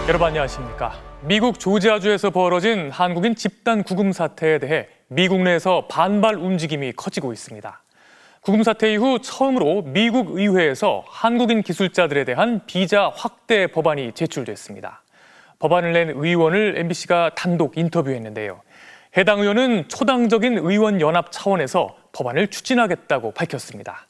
여러분 안녕하십니까. 미국 조지아주에서 벌어진 한국인 집단 구금 사태에 대해 미국 내에서 반발 움직임이 커지고 있습니다. 구금 사태 이후 처음으로 미국 의회에서 한국인 기술자들에 대한 비자 확대 법안이 제출됐습니다. 법안을 낸 의원을 MBC가 단독 인터뷰했는데요. 해당 의원은 초당적인 의원 연합 차원에서 법안을 추진하겠다고 밝혔습니다.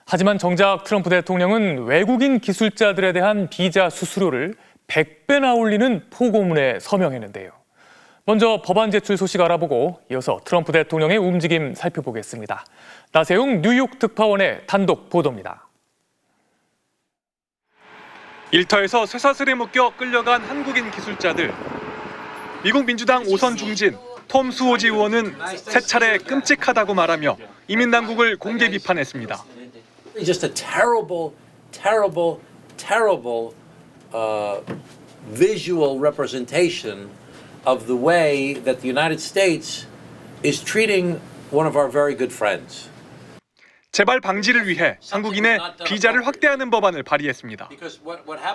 하지만 정작 트럼프 대통령은 외국인 기술자들에 대한 비자 수수료를 100배나 올리는 포고문에 서명했는데요. 먼저 법안 제출 소식 알아보고 이어서 트럼프 대통령의 움직임 살펴보겠습니다. 나세웅 뉴욕 특파원의 단독 보도입니다. 일터에서 쇠사슬에 묶여 끌려간 한국인 기술자들. 미국 민주당 5선 중진 톰 수오지 의원은 세 차례 끔찍하다고 말하며 이민 당국을 공개 비판했습니다. Just a terrible visual representation of the way that the United States is treating one of our very good friends. 재발 방지를 위해 한국인의 비자를 확대하는 법안을 발의했습니다.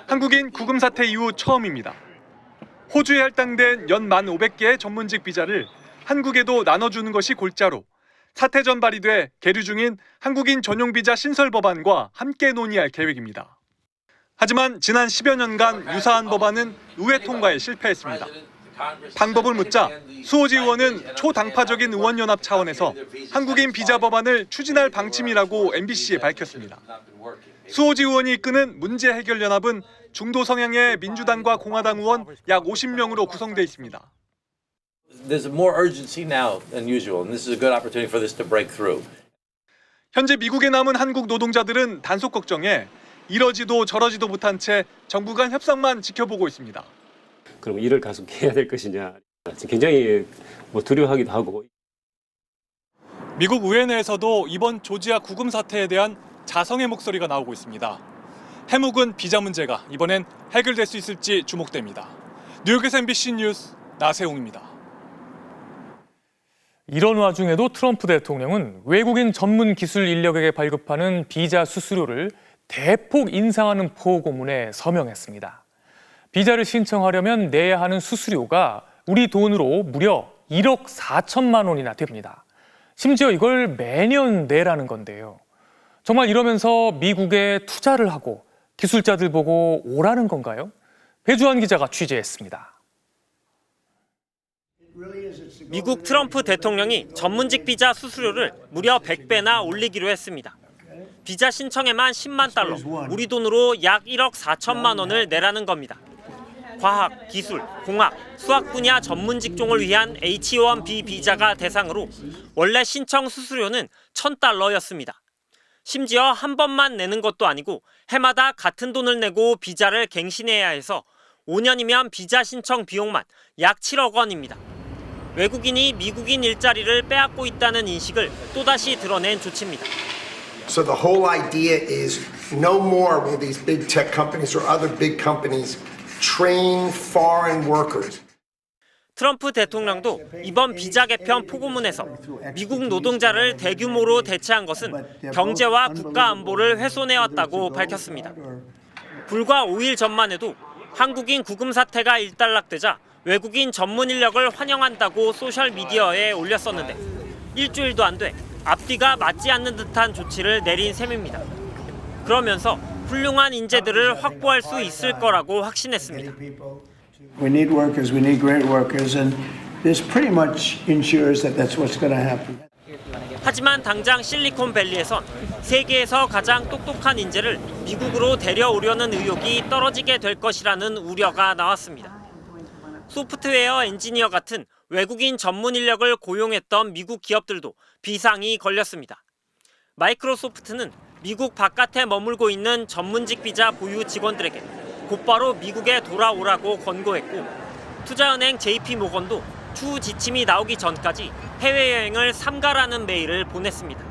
한국인 구금 사태 이후 처음입니다. 호주에 할당된 연 1,500개의 전문직 비자를 한국에도 나눠주는 것이 골자로 사태 전 발의돼 계류 중인 한국인 전용 비자 신설 법안과 함께 논의할 계획입니다. 하지만 지난 10여 년간 유사한 법안은 의회 통과에 실패했습니다. 방법을 묻자 수오지 의원은 초당파적인 의원연합 차원에서 한국인 비자 법안을 추진할 방침이라고 MBC에 밝혔습니다. 수오지 의원이 이끄는 문제 해결 연합은 중도 성향의 민주당과 공화당 의원 약 50명으로 구성돼 있습니다. There's more urgency now than usual, and this is a good opportunity for this to break through. 현재 미국에 남은 한국 노동자들은 단속 걱정에 이러지도 저러지도 못한 채 정부 간 협상만 지켜보고 있습니다. 그럼 일을 계속해야 될 것이냐, 굉장히 두려워하기도 하고. 미국 의회 내에서도 이번 조지아 구금 사태에 대한 자성의 목소리가 나오고 있습니다. 해묵은 비자 문제가 이번엔 해결될 수 있을지 주목됩니다. 뉴욕에서 MBC 뉴스 나세웅입니다. 이런 와중에도 트럼프 대통령은 외국인 전문 기술 인력에게 발급하는 비자 수수료를 대폭 인상하는 포고문에 서명했습니다. 비자를 신청하려면 내야 하는 수수료가 우리 돈으로 무려 1억 4천만 원이나 됩니다. 심지어 이걸 매년 내라는 건데요. 정말 이러면서 미국에 투자를 하고 기술자들 보고 오라는 건가요? 배주환 기자가 취재했습니다. 미국 트럼프 대통령이 전문직 비자 수수료를 무려 100배나 올리기로 했습니다. 비자 신청에만 10만 달러, 우리 돈으로 약 1억 4천만 원을 내라는 겁니다. 과학, 기술, 공학, 수학 분야 전문 직종을 위한 H-1B 비자가 대상으로 원래 신청 수수료는 1,000달러였습니다. 심지어 한 번만 내는 것도 아니고 해마다 같은 돈을 내고 비자를 갱신해야 해서 5년이면 비자 신청 비용만 약 7억 원입니다. 외국인이 미국인 일자리를 빼앗고 있다는 인식을 또다시 드러낸 조치입니다. So the whole idea is no more will these big tech companies or other big companies train foreign workers. 트럼프 대통령도 이번 비자 개편 포고문에서 미국 노동자를 대규모로 대체한 것은 경제와 국가 안보를 훼손해왔다고 밝혔습니다. 불과 5일 전만 해도 한국인 구금 사태가 일단락되자 외국인 전문 인력을 환영한다고 소셜미디어에 올렸었는데 일주일도 안 돼 앞뒤가 맞지 않는 듯한 조치를 내린 셈입니다. 그러면서 훌륭한 인재들을 확보할 수 있을 거라고 확신했습니다. We need workers, we need great workers, and this pretty much ensures that that's what's going to happen. 하지만 당장 실리콘밸리에선 세계에서 가장 똑똑한 인재를 미국으로 데려오려는 의욕이 떨어지게 될 것이라는 우려가 나왔습니다. 소프트웨어 엔지니어 같은 외국인 전문 인력을 고용했던 미국 기업들도 비상이 걸렸습니다. 마이크로소프트는 미국 바깥에 머물고 있는 전문직 비자 보유 직원들에게 곧바로 미국에 돌아오라고 권고했고 투자은행 JP모건도 추후 지침이 나오기 전까지 해외여행을 삼가라는 메일을 보냈습니다.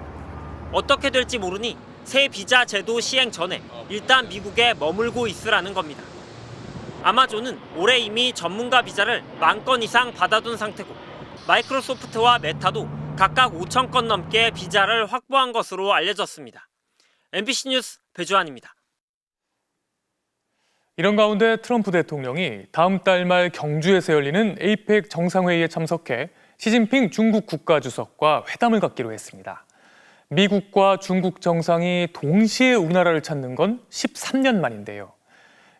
어떻게 될지 모르니 새 비자 제도 시행 전에 일단 미국에 머물고 있으라는 겁니다. 아마존은 올해 이미 전문가 비자를 10,000건 이상 받아둔 상태고 마이크로소프트와 메타도 각각 5,000건 넘게 비자를 확보한 것으로 알려졌습니다. MBC 뉴스 배주환입니다. 이런 가운데 트럼프 대통령이 다음 달 말 경주에서 열리는 에이펙 정상회의에 참석해 시진핑 중국 국가주석과 회담을 갖기로 했습니다. 미국과 중국 정상이 동시에 우리나라를 찾는 건 13년 만인데요.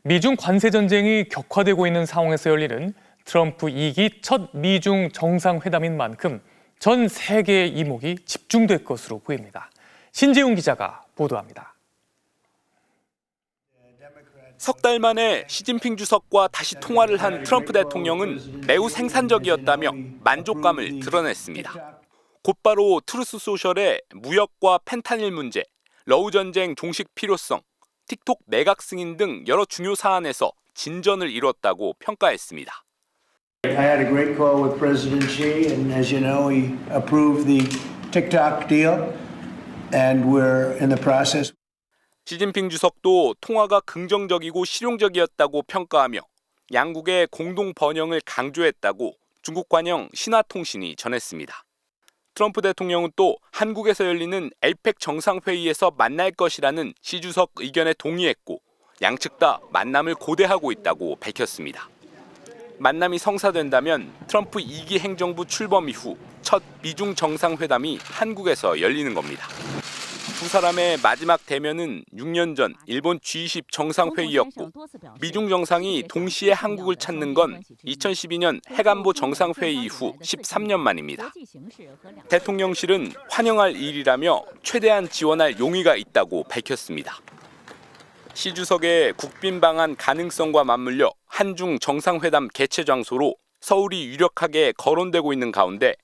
미중 관세 전쟁이 격화되고 있는 상황에서 열리는 트럼프 2기 첫 미중 정상회담인 만큼 전 세계의 이목이 집중될 것으로 보입니다. 신재용 기자가 보도합니다. 석 달 만에 시진핑 주석과 다시 통화를 한 트럼프 대통령은 매우 생산적이었다며 만족감을 드러냈습니다. 곧바로 트루스 소셜의 무역과 펜타닐 문제, 러우 전쟁 종식 필요성, 틱톡 매각 승인 등 여러 중요 사안에서 진전을 이뤘다고 평가했습니다. I had a great call with President Xi, and as you know, he approved the TikTok deal, and we're in the process. 시진핑 주석도 통화가 긍정적이고 실용적이었다고 평가하며 양국의 공동 번영을 강조했다고 중국 관영 신화통신이 전했습니다. 트럼프 대통령은 또 한국에서 열리는 에이펙 정상회의에서 만날 것이라는 시 주석 의견에 동의했고 양측 다 만남을 고대하고 있다고 밝혔습니다. 만남이 성사된다면 트럼프 2기 행정부 출범 이후 첫 미중 정상회담이 한국에서 열리는 겁니다. 두 사람의 마지막 대면은 6년 전 일본 G20 정상회의였고 미중 정상이 동시에 한국을 찾는 건 2012년 해관보 정상회의 이후 13년 만입니다. 대통령실은 환영할 일이라며 최대한 지원할 용의가 있다고 밝혔습니다. 시 주석의 국빈 방한 가능성과 맞물려 한중 정상회담 개최 장소로 서울이 유력하게 거론되고 있는 가운데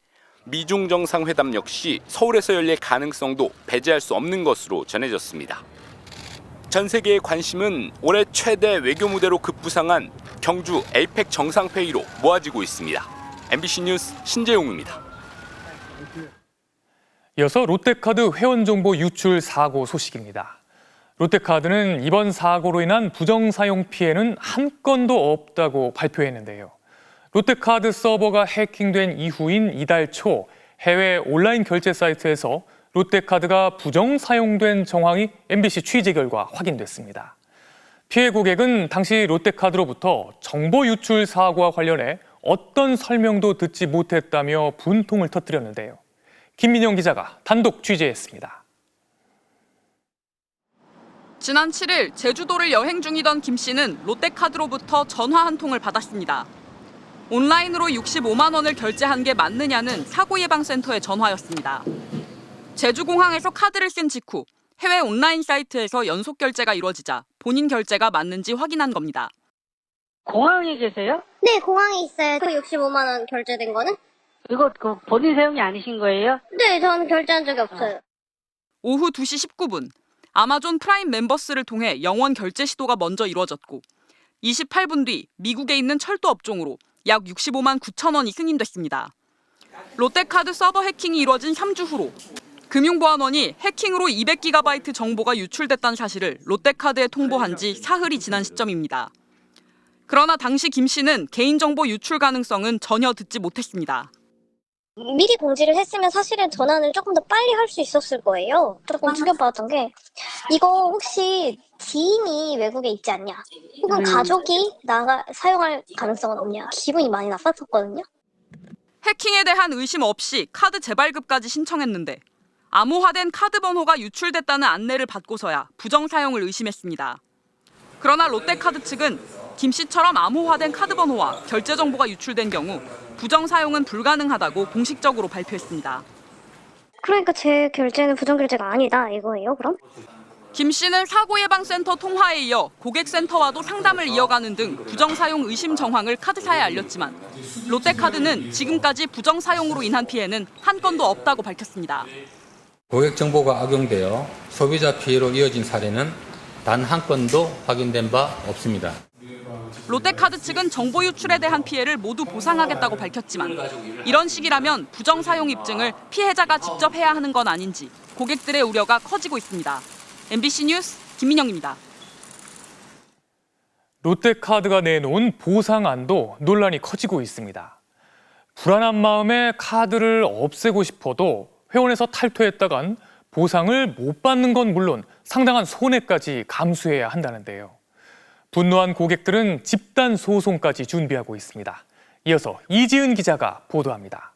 미중 정상회담 역시 서울에서 열릴 가능성도 배제할 수 없는 것으로 전해졌습니다. 전 세계의 관심은 올해 최대 외교 무대로 급부상한 경주 에이펙 정상회의로 모아지고 있습니다. MBC 뉴스 신재용입니다. 이어서 롯데카드 회원정보 유출 사고 소식입니다. 롯데카드는 이번 사고로 인한 부정사용 피해는 한 건도 없다고 발표했는데요. 롯데카드 서버가 해킹된 이후인 이달 초 해외 온라인 결제 사이트에서 롯데카드가 부정 사용된 정황이 MBC 취재 결과 확인됐습니다. 피해 고객은 당시 롯데카드로부터 정보 유출 사고와 관련해 어떤 설명도 듣지 못했다며 분통을 터뜨렸는데요. 김민영 기자가 단독 취재했습니다. 지난 7일 제주도를 여행 중이던 김 씨는 롯데카드로부터 전화 한 통을 받았습니다. 온라인으로 65만 원을 결제한 게 맞느냐는 사고예방센터의 전화였습니다. 제주공항에서 카드를 쓴 직후 해외 온라인 사이트에서 연속 결제가 이루어지자 본인 결제가 맞는지 확인한 겁니다. 공항에 계세요? 네, 공항에 있어요. 그 65만 원 결제된 거는? 이거 본인 사용이 아니신 거예요? 네, 저는 결제한 적이 없어요. 오후 2시 19분 아마존 프라임 멤버스를 통해 영원 결제 시도가 먼저 이루어졌고 28분 뒤 미국에 있는 철도 업종으로 약 65만 9천 원이 승인됐습니다. 롯데카드 서버 해킹이 이루어진 3주 후로 금융보안원이 해킹으로 200GB 정보가 유출됐다는 사실을 롯데카드에 통보한 지 사흘이 지난 시점입니다. 그러나 당시 김 씨는 개인정보 유출 가능성은 전혀 듣지 못했습니다. 미리 공지를 했으면 사실은 전환을 조금 더 빨리 할 수 있었을 거예요. 조금 충격받았던 게 이거 혹시 지인이 외국에 있지 않냐? 혹은 가족이 사용할 가능성은 없냐? 기분이 많이 나빴었거든요. 해킹에 대한 의심 없이 카드 재발급까지 신청했는데 암호화된 카드 번호가 유출됐다는 안내를 받고서야 부정 사용을 의심했습니다. 그러나 롯데카드 측은 김 씨처럼 암호화된 카드 번호와 결제 정보가 유출된 경우 부정 사용은 불가능하다고 공식적으로 발표했습니다. 그러니까 제 결제는 부정 결제가 아니다 이거예요, 그럼? 김 씨는 사고예방센터 통화에 이어 고객센터와도 상담을 이어가는 등 부정 사용 의심 정황을 카드사에 알렸지만 롯데카드는 지금까지 부정 사용으로 인한 피해는 한 건도 없다고 밝혔습니다. 고객 정보가 악용되어 소비자 피해로 이어진 사례는 단 한 건도 확인된 바 없습니다. 롯데카드 측은 정보 유출에 대한 피해를 모두 보상하겠다고 밝혔지만 이런 식이라면 부정 사용 입증을 피해자가 직접 해야 하는 건 아닌지 고객들의 우려가 커지고 있습니다. MBC 뉴스 김민영입니다. 롯데카드가 내놓은 보상안도 논란이 커지고 있습니다. 불안한 마음에 카드를 없애고 싶어도 회원에서 탈퇴했다간 보상을 못 받는 건 물론 상당한 손해까지 감수해야 한다는데요. 분노한 고객들은 집단 소송까지 준비하고 있습니다. 이어서 이지은 기자가 보도합니다.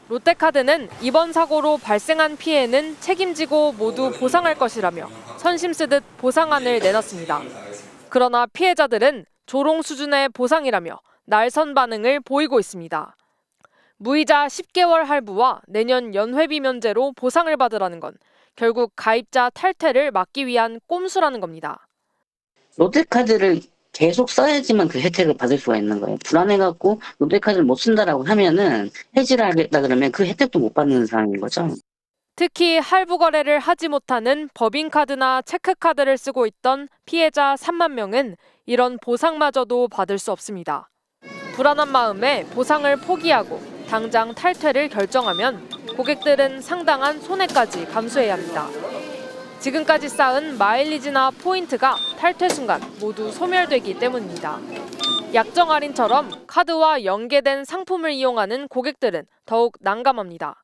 롯데카드는 이번 사고로 발생한 피해는 책임지고 모두 보상할 것이라며 선심 쓰듯 보상안을 내놨습니다. 그러나 피해자들은 조롱 수준의 보상이라며 날선 반응을 보이고 있습니다. 무이자 10개월 할부와 내년 연회비 면제로 보상을 받으라는 건 결국 가입자 탈퇴를 막기 위한 꼼수라는 겁니다. 롯데카드를 계속 써야지만 그 혜택을 받을 수가 있는 거예요. 불안해갖고 롯데카드를 못 쓴다라고 하면은 해지를 하겠다 그러면 그 혜택도 못 받는 상황인 거죠. 특히 할부 거래를 하지 못하는 법인카드나 체크카드를 쓰고 있던 피해자 3만 명은 이런 보상마저도 받을 수 없습니다. 불안한 마음에 보상을 포기하고 당장 탈퇴를 결정하면 고객들은 상당한 손해까지 감수해야 합니다. 지금까지 쌓은 마일리지나 포인트가 탈퇴 순간 모두 소멸되기 때문입니다. 약정 할인처럼 카드와 연계된 상품을 이용하는 고객들은 더욱 난감합니다.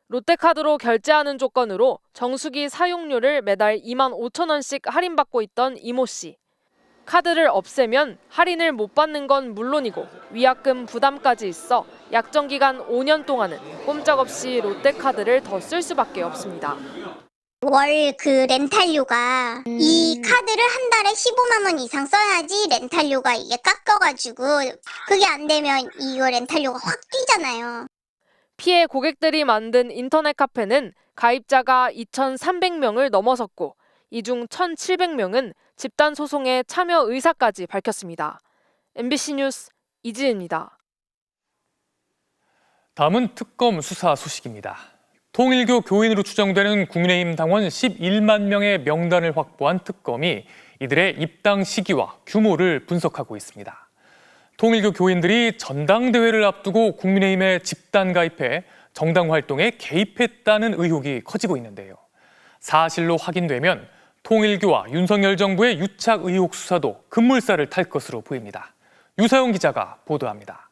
롯데카드로 결제하는 조건으로 정수기 사용료를 매달 2만 5천 원씩 할인받고 있던 이모 씨. 카드를 없애면 할인을 못 받는 건 물론이고 위약금 부담까지 있어 약정 기간 5년 동안은 꼼짝없이 롯데카드를 더 쓸 수밖에 없습니다. 월 그 렌탈료가 이 카드를 한 달에 15만 원 이상 써야지 렌탈료가 이게 깎여가지고 그게 안 되면 이거 렌탈료가 확 뛰잖아요. 피해 고객들이 만든 인터넷 카페는 가입자가 2,300명을 넘어섰고 이 중 1,700명은 집단 소송에 참여 의사까지 밝혔습니다. MBC 뉴스 이지은입니다. 다음은 특검 수사 소식입니다. 통일교 교인으로 추정되는 국민의힘 당원 11만 명의 명단을 확보한 특검이 이들의 입당 시기와 규모를 분석하고 있습니다. 통일교 교인들이 전당대회를 앞두고 국민의힘에 집단 가입해 정당 활동에 개입했다는 의혹이 커지고 있는데요. 사실로 확인되면 통일교와 윤석열 정부의 유착 의혹 수사도 급물살을 탈 것으로 보입니다. 유서영 기자가 보도합니다.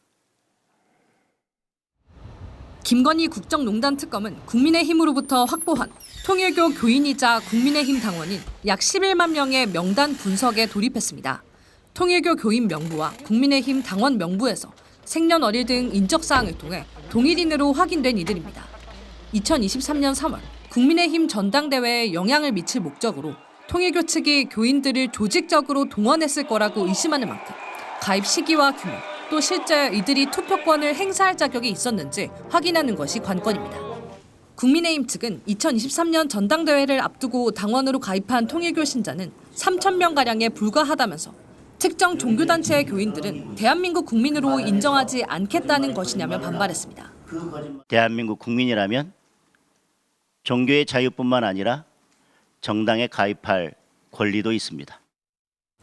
김건희 국정농단 특검은 국민의힘으로부터 확보한 통일교 교인이자 국민의힘 당원인 약 11만 명의 명단 분석에 돌입했습니다. 통일교 교인 명부와 국민의힘 당원 명부에서 생년월일 등 인적사항을 통해 동일인으로 확인된 이들입니다. 2023년 3월 국민의힘 전당대회에 영향을 미칠 목적으로 통일교 측이 교인들을 조직적으로 동원했을 거라고 의심하는 만큼 가입 시기와 규모, 또 실제 이들이 투표권을 행사할 자격이 있었는지 확인하는 것이 관건입니다. 국민의힘 측은 2023년 전당대회를 앞두고 당원으로 가입한 통일교 신자는 3,000명가량에 불과하다면서 특정 종교단체의 교인들은 대한민국 국민으로 인정하지 않겠다는 것이냐며 반발했습니다. 대한민국 국민이라면 종교의 자유뿐만 아니라 정당에 가입할 권리도 있습니다.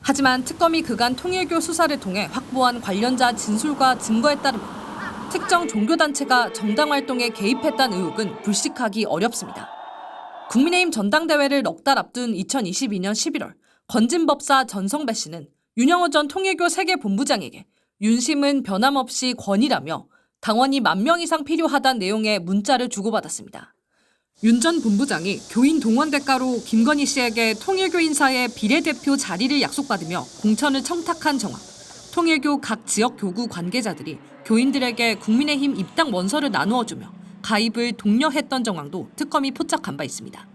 하지만 특검이 그간 통일교 수사를 통해 확보한 관련자 진술과 증거에 따르면 특정 종교단체가 정당 활동에 개입했다는 의혹은 불식하기 어렵습니다. 국민의힘 전당대회를 넉 달 앞둔 2022년 11월 건진법사 전성배 씨는 윤영호 전 통일교 세계본부장에게 윤심은 변함없이 권이라며 당원이 1만 명 이상 필요하다는 내용의 문자를 주고받았습니다. 윤 전 본부장이 교인 동원 대가로 김건희 씨에게 통일교 인사의 비례대표 자리를 약속받으며 공천을 청탁한 정황, 통일교 각 지역 교구 관계자들이 교인들에게 국민의힘 입당 원서를 나누어주며 가입을 독려했던 정황도 특검이 포착한 바 있습니다.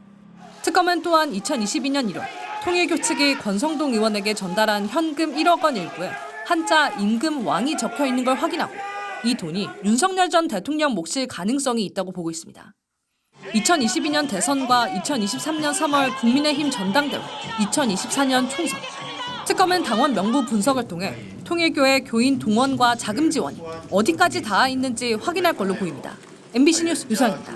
특검은 또한 2022년 1월 통일교 측이 권성동 의원에게 전달한 현금 1억 원 일부에 한자 임금왕이 적혀 있는 걸 확인하고 이 돈이 윤석열 전 대통령 몫일 가능성이 있다고 보고 있습니다. 2022년 대선과 2023년 3월 국민의힘 전당대회, 2024년 총선. 특검은 당원 명부 분석을 통해 통일교의 교인 동원과 자금 지원이 어디까지 닿아 있는지 확인할 걸로 보입니다. MBC 뉴스 유상입니다.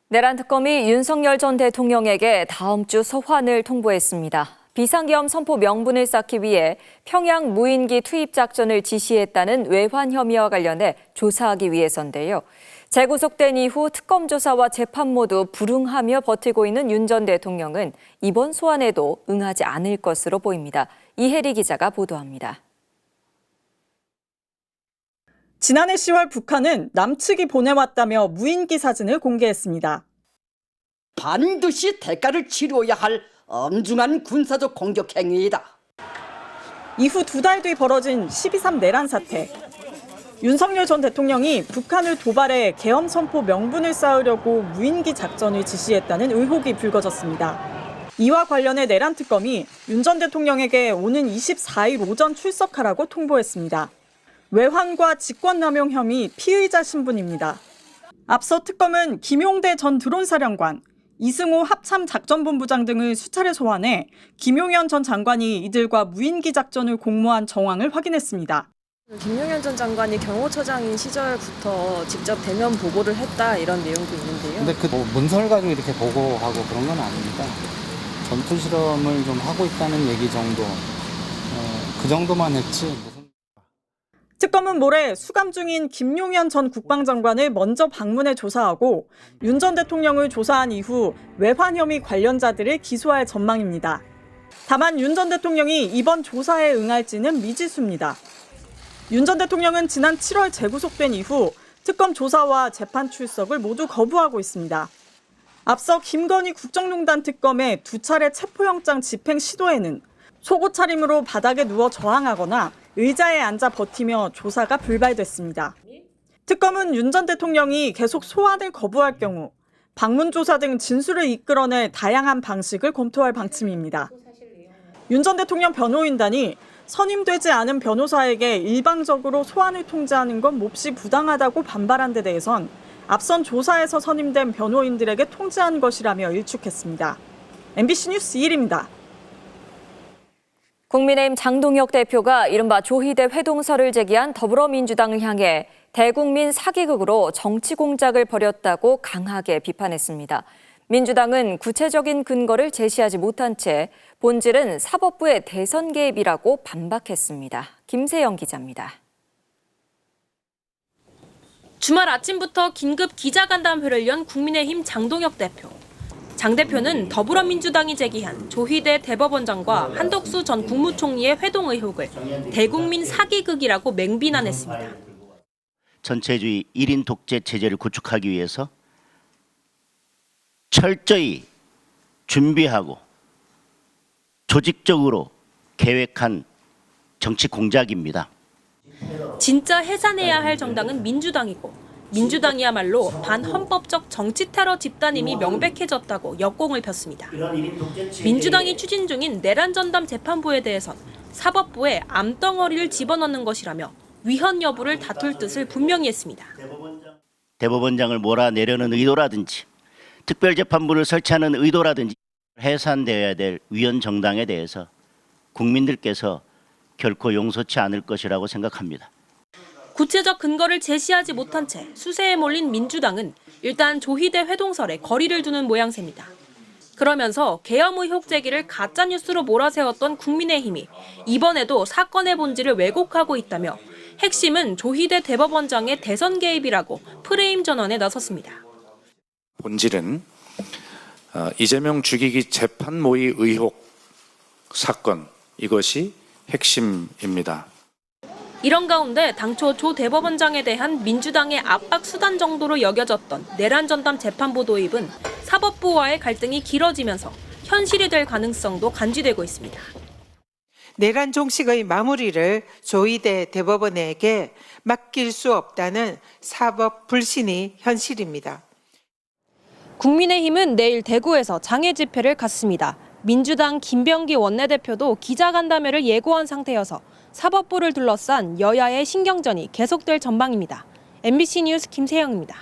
내란 특검이 윤석열 전 대통령에게 다음 주 소환을 통보했습니다. 비상계엄 선포 명분을 쌓기 위해 평양 무인기 투입 작전을 지시했다는 외환 혐의와 관련해 조사하기 위해서인데요. 재구속된 이후 특검 조사와 재판 모두 불응하며 버티고 있는 윤 전 대통령은 이번 소환에도 응하지 않을 것으로 보입니다. 이혜리 기자가 보도합니다. 지난해 10월 북한은 남측이 보내왔다며 무인기 사진을 공개했습니다. 반드시 대가를 치러야 할 엄중한 군사적 공격 행위이다. 이후 2달 뒤 벌어진 12.3 내란 사태. 윤석열 전 대통령이 북한을 도발해 계엄 선포 명분을 쌓으려고 무인기 작전을 지시했다는 의혹이 불거졌습니다. 이와 관련해 내란 특검이 윤 전 대통령에게 오는 24일 오전 출석하라고 통보했습니다. 외환과 직권남용 혐의 피의자 신분입니다. 앞서 특검은 김용대 전 드론사령관, 이승호 합참작전본부장 등을 수차례 소환해 김용현 전 장관이 이들과 무인기 작전을 공모한 정황을 확인했습니다. 김용현 전 장관이 경호처장인 시절부터 직접 대면 보고를 했다 이런 내용도 있는데요. 근데 그 문서를 가지고 이렇게 보고하고 그런 건 아닙니다. 전투 실험을 좀 하고 있다는 얘기 정도, 그 정도만 했지. 특검은 모레 수감 중인 김용현 전 국방장관을 먼저 방문해 조사하고 윤 전 대통령을 조사한 이후 외환 혐의 관련자들을 기소할 전망입니다. 다만 윤 전 대통령이 이번 조사에 응할지는 미지수입니다. 윤 전 대통령은 지난 7월 재구속된 이후 특검 조사와 재판 출석을 모두 거부하고 있습니다. 앞서 김건희 국정농단 특검의 2차례 체포영장 집행 시도에는 속옷 차림으로 바닥에 누워 저항하거나 의자에 앉아 버티며 조사가 불발됐습니다. 특검은 윤 전 대통령이 계속 소환을 거부할 경우 방문 조사 등 진술을 이끌어낼 다양한 방식을 검토할 방침입니다. 윤 전 대통령 변호인단이 선임되지 않은 변호사에게 일방적으로 소환을 통제하는 건 몹시 부당하다고 반발한 데 대해선 앞선 조사에서 선임된 변호인들에게 통제한 것이라며 일축했습니다. MBC 뉴스 이일입니다. 국민의힘 장동혁 대표가 이른바 조희대 회동설을 제기한 더불어민주당을 향해 대국민 사기극으로 정치 공작을 벌였다고 강하게 비판했습니다. 민주당은 구체적인 근거를 제시하지 못한 채 본질은 사법부의 대선 개입이라고 반박했습니다. 김세영 기자입니다. 주말 아침부터 긴급 기자간담회를 연 국민의힘 장동혁 대표. 장 대표는 더불어민주당이 제기한 조희대 대법원장과 한덕수 전 국무총리의 회동 의혹을 대국민 사기극이라고 맹비난했습니다. 전체주의 1인 독재 체제를 구축하기 위해서 철저히 준비하고 조직적으로 계획한 정치 공작입니다. 진짜 해산해야 할 정당은 민주당이고 민주당이야말로 반헌법적 정치 테러 집단임이 명백해졌다고 역공을 폈습니다. 민주당이 추진 중인 내란 전담 재판부에 대해선 사법부에 암덩어리를 집어넣는 것이라며 위헌 여부를 다툴 뜻을 분명히 했습니다. 대법원장을 몰아내려는 의도라든지 특별재판부를 설치하는 의도라든지 해산되어야 될 위헌 정당에 대해서 국민들께서 결코 용서치 않을 것이라고 생각합니다. 구체적 근거를 제시하지 못한 채 수세에 몰린 민주당은 일단 조희대 회동설에 거리를 두는 모양새입니다. 그러면서 계엄 의혹 제기를 가짜뉴스로 몰아세웠던 국민의힘이 이번에도 사건의 본질을 왜곡하고 있다며 핵심은 조희대 대법원장의 대선 개입이라고 프레임 전환에 나섰습니다. 본질은 이재명 죽이기 재판 모의 의혹 사건, 이것이 핵심입니다. 이런 가운데 당초 조 대법원장에 대한 민주당의 압박 수단 정도로 여겨졌던 내란 전담 재판부 도입은 사법부와의 갈등이 길어지면서 현실이 될 가능성도 간주되고 있습니다. 내란 종식의 마무리를 조희대 대법원에게 맡길 수 없다는 사법 불신이 현실입니다. 국민의힘은 내일 대구에서 장애 집회를 갖습니다. 민주당 김병기 원내대표도 기자간담회를 예고한 상태여서 사법부를 둘러싼 여야의 신경전이 계속될 전망입니다. MBC 뉴스 김세영입니다.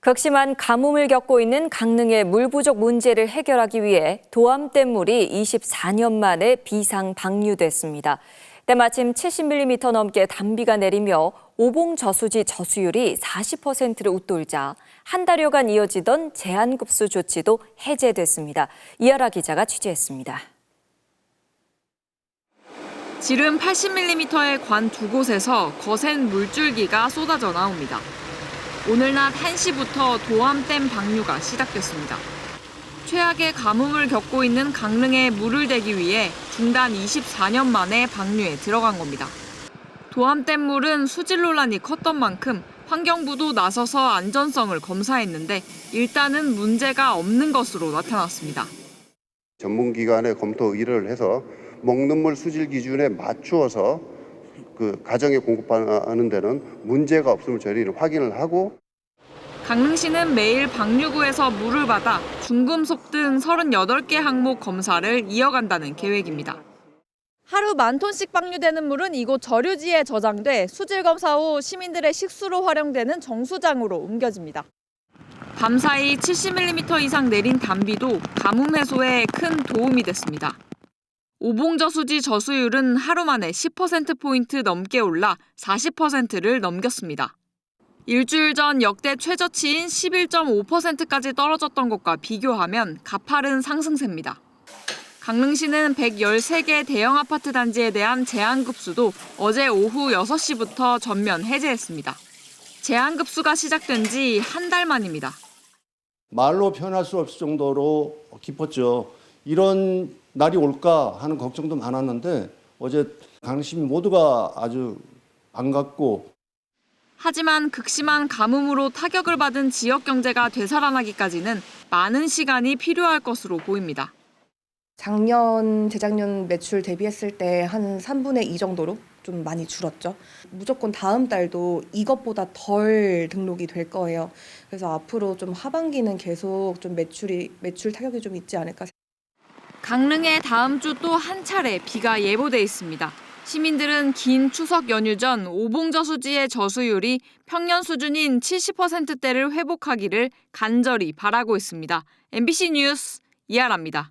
극심한 가뭄을 겪고 있는 강릉의 물 부족 문제를 해결하기 위해 도암댐물이 24년 만에 비상 방류됐습니다. 때마침 70mm 넘게 단비가 내리며 오봉저수지 저수율이 40%를 웃돌자 한 달여간 이어지던 제한급수 조치도 해제됐습니다. 이하라 기자가 취재했습니다. 지름 80mm의 관 두 곳에서 거센 물줄기가 쏟아져 나옵니다. 오늘 낮 1시부터 도암댐 방류가 시작됐습니다. 최악의 가뭄을 겪고 있는 강릉에 물을 대기 위해 중단 24년 만에 방류에 들어간 겁니다. 도암댐 물은 수질 논란이 컸던 만큼 환경부도 나서서 안전성을 검사했는데 일단은 문제가 없는 것으로 나타났습니다. 전문기관의 검토 의뢰를 해서 먹는 물 수질 기준에 맞추어서 그 가정에 공급하는 데는 문제가 없음을 저희는 확인을 하고, 강릉시는 매일 방류구에서 물을 받아 중금속 등 38개 항목 검사를 이어간다는 계획입니다. 하루 10,000톤씩 방류되는 물은 이곳 저류지에 저장돼 수질 검사 후 시민들의 식수로 활용되는 정수장으로 옮겨집니다. 밤사이 70mm 이상 내린 단비도 가뭄 해소에 큰 도움이 됐습니다. 오봉저수지 저수율은 하루 만에 10%포인트 넘게 올라 40%를 넘겼습니다. 일주일 전 역대 최저치인 11.5%까지 떨어졌던 것과 비교하면 가파른 상승세입니다. 강릉시는 113개 대형 아파트 단지에 대한 제한급수도 어제 오후 6시부터 전면 해제했습니다. 제한급수가 시작된 지 한 달 만입니다. 말로 표현할 수 없을 정도로 깊었죠. 이런 날이 올까 하는 걱정도 많았는데 어제 강릉시민 모두가 아주 반갑고, 하지만 극심한 가뭄으로 타격을 받은 지역 경제가 되살아나기까지는 많은 시간이 필요할 것으로 보입니다. 작년, 재작년 매출 대비했을 때 한 3분의 2 정도로 좀 많이 줄었죠. 무조건 다음 달도 이것보다 덜 등록이 될 거예요. 그래서 앞으로 좀 하반기는 계속 좀 매출 타격이 좀 있지 않을까. 강릉에 다음 주 또 한 차례 비가 예보돼 있습니다. 시민들은 긴 추석 연휴 전 오봉저수지의 저수율이 평년 수준인 70%대를 회복하기를 간절히 바라고 있습니다. MBC 뉴스 이하라입니다.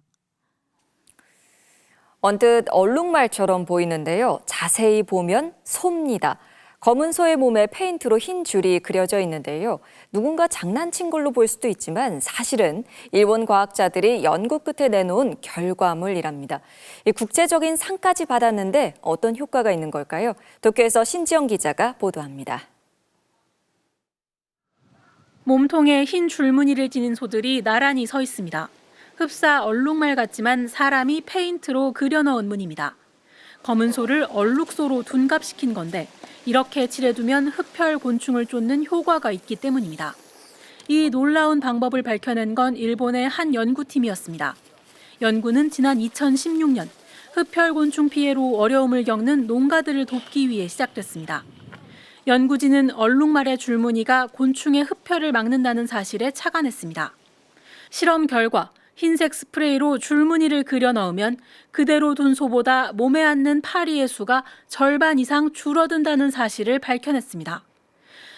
언뜻 얼룩말처럼 보이는데요. 자세히 보면 소입니다. 검은 소의 몸에 페인트로 흰 줄이 그려져 있는데요. 누군가 장난친 걸로 볼 수도 있지만 사실은 일본 과학자들이 연구 끝에 내놓은 결과물이랍니다. 국제적인 상까지 받았는데 어떤 효과가 있는 걸까요? 도쿄에서 신지영 기자가 보도합니다. 몸통에 흰 줄무늬를 지닌 소들이 나란히 서 있습니다. 흡사 얼룩말 같지만 사람이 페인트로 그려넣은 무늬입니다. 검은 소를 얼룩소로 둔갑시킨 건데 이렇게 칠해두면 흡혈 곤충을 쫓는 효과가 있기 때문입니다. 이 놀라운 방법을 밝혀낸 건 일본의 한 연구팀이었습니다. 연구는 지난 2016년 흡혈 곤충 피해로 어려움을 겪는 농가들을 돕기 위해 시작됐습니다. 연구진은 얼룩말의 줄무늬가 곤충의 흡혈을 막는다는 사실에 착안했습니다. 실험 결과 흰색 스프레이로 줄무늬를 그려 넣으면 그대로 둔 소보다 몸에 앉는 파리의 수가 절반 이상 줄어든다는 사실을 밝혀냈습니다.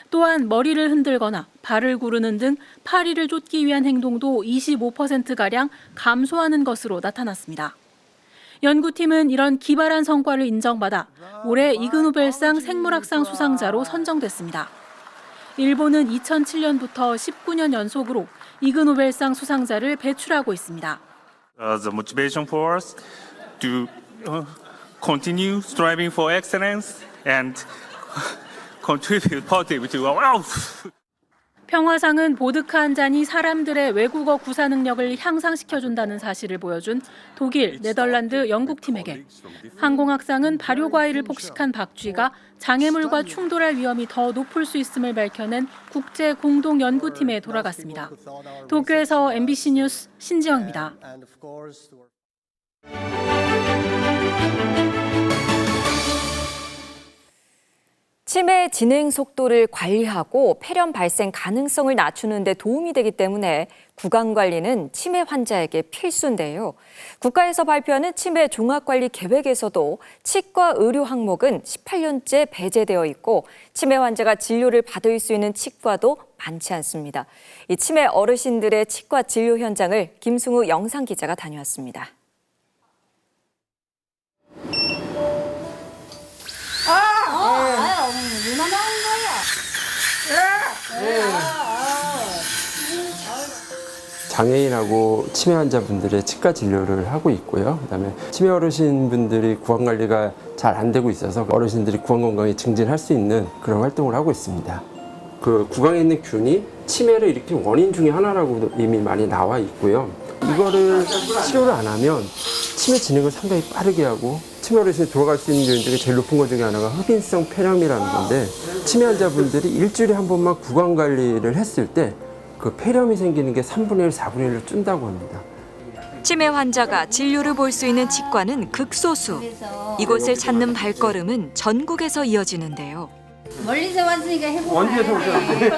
또한 머리를 흔들거나 발을 구르는 등 파리를 쫓기 위한 행동도 25%가량 감소하는 것으로 나타났습니다. 연구팀은 이런 기발한 성과를 인정받아 올해 이그노벨상 생물학상 수상자로 선정됐습니다. 일본은 2007년부터 19년 연속으로 이그노벨상 수상자를 배출하고 있습니다. The motivation for us to continue striving for excellence and contribute positively to our life. 평화상은 보드카 한 잔이 사람들의 외국어 구사 능력을 향상시켜준다는 사실을 보여준 독일, 네덜란드, 영국팀에게, 항공학상은 발효과일을 폭식한 박쥐가 장애물과 충돌할 위험이 더 높을 수 있음을 밝혀낸 국제 공동 연구팀에 돌아갔습니다. 도쿄에서 MBC 뉴스 신지영입니다. 치매 진행 속도를 관리하고 폐렴 발생 가능성을 낮추는 데 도움이 되기 때문에 구강 관리는 치매 환자에게 필수인데요. 국가에서 발표하는 치매 종합관리 계획에서도 치과 의료 항목은 18년째 배제되어 있고 치매 환자가 진료를 받을 수 있는 치과도 많지 않습니다. 이 치매 어르신들의 치과 진료 현장을 김승우 영상 기자가 다녀왔습니다. 얼마나 한 거야? 장애인하고 치매 환자분들의 치과 진료를 하고 있고요. 그다음에 치매 어르신분들이 구강 관리가 잘 안 되고 있어서 어르신들이 구강 건강이 증진할 수 있는 그런 활동을 하고 있습니다. 그 구강에 있는 균이 치매를 일으키는 원인 중에 하나라고 이미 많이 나와 있고요. 이거를 치료를 안 하면 치매 진행을 상당히 빠르게 하고 치매 어르신이 돌아갈 수 있는 요인 중에 제일 높은 것 중에 하나가 흡인성 폐렴이라는 건데 치매 환자분들이 일주일에 한 번만 구강 관리를 했을 때 그 폐렴이 생기는 게 3분의 1, 4분의 1로 준다고 합니다. 치매 환자가 진료를 볼 수 있는 치과는 극소수. 이곳을 찾는 발걸음은 전국에서 이어지는데요. 멀리서 왔으니까 해보고 언제서 오셨는데?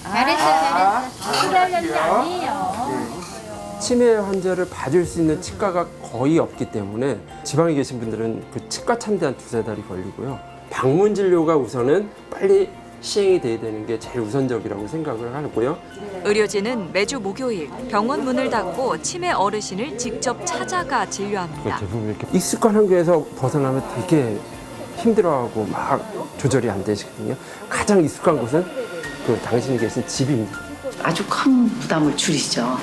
잘했어. 그러려는 아니에요. 치매 환자를 봐줄 수 있는 치과가 거의 없기 때문에 지방에 계신 분들은 그 치과 찾는 한 두세 달이 걸리고요. 방문 진료가 우선은 빨리 시행이 돼야 되는 게 제일 우선적이라고 생각을 하고요. 의료진은 매주 목요일 병원 문을 닫고 치매 어르신을 직접 찾아가 진료합니다. 대부분 이렇게 익숙한 환경에서 벗어나면 되게 힘들어하고 막 조절이 안 되시거든요. 가장 익숙한 곳은 그 당신이 계신 집입니다. 아주 큰 부담을 줄이죠.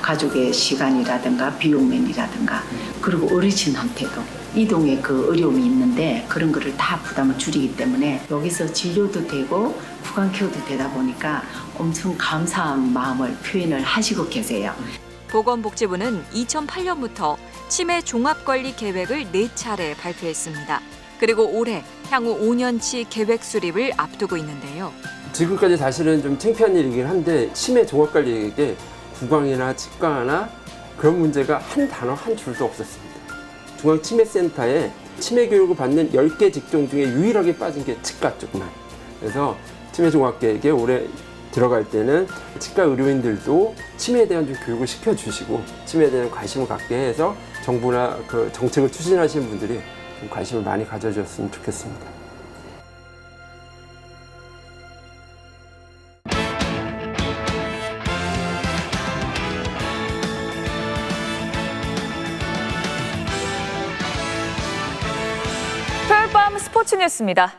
가족의 시간이라든가 비용면이라든가 그리고 어르신한테도 이동에 그 어려움이 있는데 그런 거를 다 부담을 줄이기 때문에 여기서 진료도 되고 구강 케어도 되다 보니까 엄청 감사한 마음을 표현을 하시고 계세요. 보건복지부는 2008년부터 치매 종합관리 계획을 4차례 발표했습니다. 그리고 올해 향후 5년치 계획 수립을 앞두고 있는데요. 지금까지 사실은 좀 창피한 일이긴 한데 치매 종합관리에게 구강이나 치과나 그런 문제가 한 단어 한 줄도 없었습니다. 중앙치매센터에 치매 교육을 받는 10개 직종 중에 유일하게 빠진 게 치과 쪽만. 그래서 치매 종합계획에 올해 들어갈 때는 치과 의료인들도 치매에 대한 좀 교육을 시켜주시고 치매에 대한 관심을 갖게 해서 정부나 그 정책을 추진하시는 분들이 좀 관심을 많이 가져줬으면 좋겠습니다. 토요일 밤 스포츠 뉴스입니다.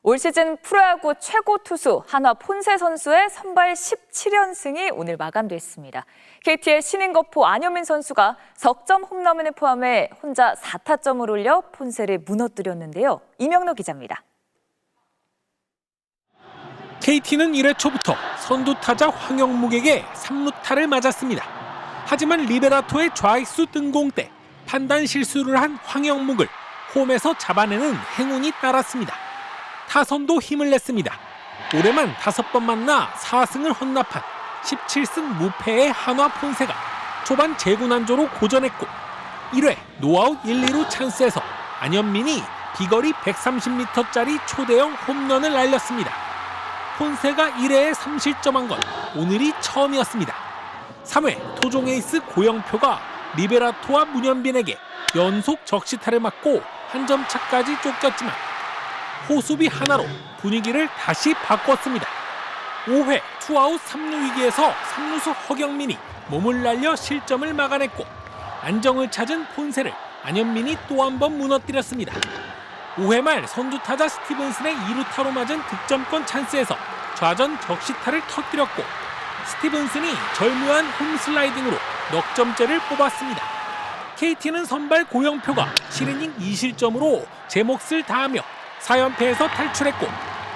올 시즌 프로야구 최고 투수 한화 폰세 선수의 선발 17연승이 오늘 마감됐습니다. KT의 신인거포 안효민 선수가 석점 홈런을 포함해 혼자 4타점을 올려 폰세를 무너뜨렸는데요. 이명노 기자입니다. KT는 1회 초부터 선두 타자 황영묵에게 3루타를 맞았습니다. 하지만 리베라토의 좌익수 등공 때 판단 실수를 한 황영묵을 홈에서 잡아내는 행운이 따랐습니다. 타선도 힘을 냈습니다. 올해만 5번 만나 4승을 헌납한 17승 무패의 한화 폰세가 초반 재구난조로 고전했고 1회 노아웃 1, 2루 찬스에서 안현민이 비거리 130m짜리 초대형 홈런을 날렸습니다. 폰세가 1회에 3실점한 건 오늘이 처음이었습니다. 3회 토종 에이스 고영표가 리베라토와 문현빈에게 연속 적시타를 맞고 한 점 차까지 쫓겼지만 호수비 하나로 분위기를 다시 바꿨습니다. 5회 투아웃 3루 위기에서 3루수 허경민이 몸을 날려 실점을 막아냈고 안정을 찾은 폰세를 안현민이 또 한 번 무너뜨렸습니다. 5회 말 선두타자 스티븐슨의 2루타로 맞은 득점권 찬스에서 좌전 적시타를 터뜨렸고 스티븐슨이 절묘한 홈슬라이딩으로 넉점째를 뽑았습니다. KT는 선발 고영표가 7이닝 2실점으로 제 몫을 다하며 4연패에서 탈출했고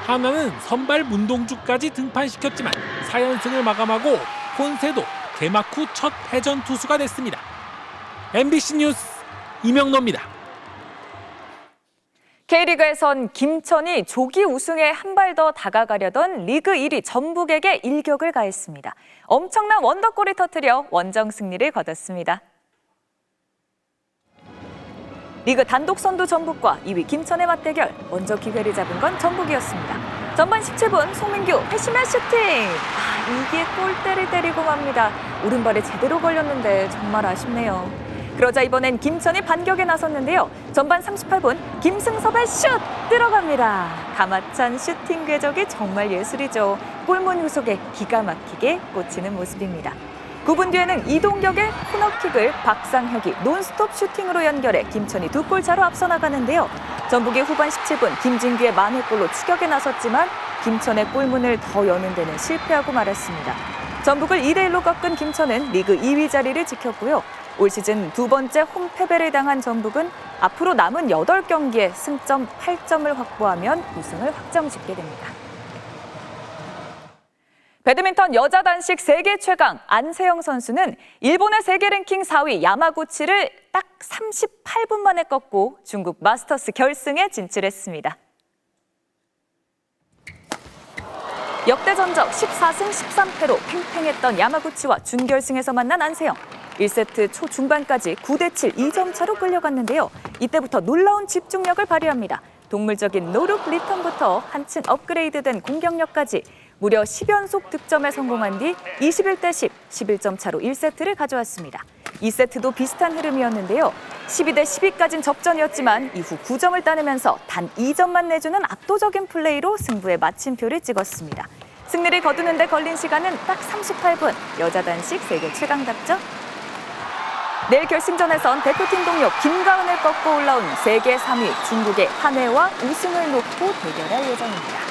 하나는 선발 문동주까지 등판시켰지만 4연승을 마감하고 폰세도 개막 후 첫 패전 투수가 됐습니다. MBC 뉴스 이명노입니다. K리그에선 김천이 조기 우승에 한 발 더 다가가려던 리그 1위 전북에게 일격을 가했습니다. 엄청난 원더골을 터뜨려 원정 승리를 거뒀습니다. 리그 단독 선두 전북과 2위 김천의 맞대결, 먼저 기회를 잡은 건 전북이었습니다. 전반 17분 송민규 회심의 슈팅! 이게 골대를 때리고 맙니다. 오른발에 제대로 걸렸는데 정말 아쉽네요. 그러자 이번엔 김천이 반격에 나섰는데요. 전반 38분 김승섭의 슛! 들어갑니다. 가마찬 슈팅 궤적이 정말 예술이죠. 골문 후속에 기가 막히게 꽂히는 모습입니다. 9분 뒤에는 이동격의 코너킥을 박상혁이 논스톱 슈팅으로 연결해 김천이 2골 차로 앞서 나가는데요. 전북이 후반 17분 김진규의 만회골로 추격에 나섰지만 김천의 골문을 더 여는 데는 실패하고 말았습니다. 전북을 2대1로 꺾은 김천은 리그 2위 자리를 지켰고요. 올 시즌 두 번째 홈 패배를 당한 전북은 앞으로 남은 8경기에 승점 8점을 확보하면 우승을 확정짓게 됩니다. 배드민턴 여자 단식 세계 최강 안세영 선수는 일본의 세계 랭킹 4위 야마구치를 딱 38분 만에 꺾고 중국 마스터스 결승에 진출했습니다. 역대 전적 14승 13패로 팽팽했던 야마구치와 준결승에서 만난 안세영. 1세트 초중반까지 9대7 2점 차로 끌려갔는데요. 이때부터 놀라운 집중력을 발휘합니다. 동물적인 노룩 리턴부터 한층 업그레이드된 공격력까지 무려 10연속 득점에 성공한 뒤 21대10, 11점 차로 1세트를 가져왔습니다. 2세트도 비슷한 흐름이었는데요. 12대 12까지는 접전이었지만 이후 9점을 따내면서 단 2점만 내주는 압도적인 플레이로 승부의 마침표를 찍었습니다. 승리를 거두는 데 걸린 시간은 딱 38분. 여자 단식 세계 최강답죠? 내일 결승전에선 대표팀 동료 김가은을 꺾고 올라온 세계 3위 중국의 한혜와 우승을 놓고 대결할 예정입니다.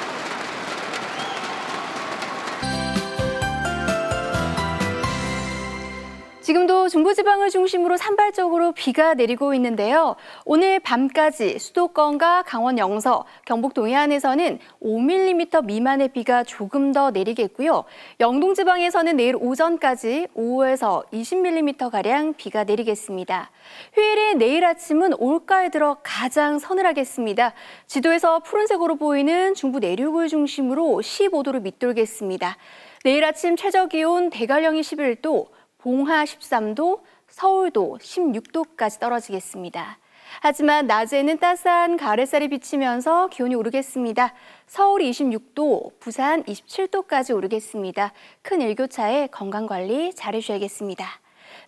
지금도 중부지방을 중심으로 산발적으로 비가 내리고 있는데요. 오늘 밤까지 수도권과 강원 영서, 경북 동해안에서는 5mm 미만의 비가 조금 더 내리겠고요. 영동지방에서는 내일 오전까지 5에서 20mm가량 비가 내리겠습니다. 휴일인 내일 아침은 올가에 들어 가장 서늘하겠습니다. 지도에서 푸른색으로 보이는 중부 내륙을 중심으로 15도를 밑돌겠습니다. 내일 아침 최저기온 대관령이 11도, 봉화 13도, 서울도 16도까지 떨어지겠습니다. 하지만 낮에는 따스한 가을햇살이 비치면서 기온이 오르겠습니다. 서울이 26도, 부산 27도까지 오르겠습니다. 큰 일교차에 건강관리 잘해주셔야겠습니다.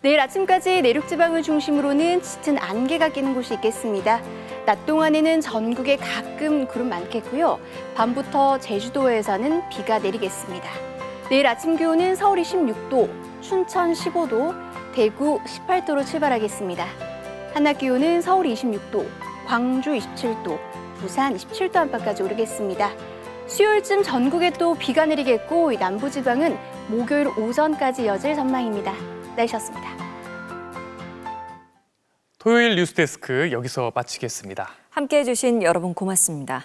내일 아침까지 내륙지방을 중심으로는 짙은 안개가 끼는 곳이 있겠습니다. 낮 동안에는 전국에 가끔 구름 많겠고요. 밤부터 제주도에서는 비가 내리겠습니다. 내일 아침 기온은 서울이 16도, 춘천 15도, 대구 18도로 출발하겠습니다. 한낮 기온은 서울이 26도, 광주 27도, 부산 27도 안팎까지 오르겠습니다. 수요일쯤 전국에 또 비가 내리겠고 남부지방은 목요일 오전까지 이어질 전망입니다. 날씨였습니다. 토요일 뉴스데스크 여기서 마치겠습니다. 함께해 주신 여러분 고맙습니다.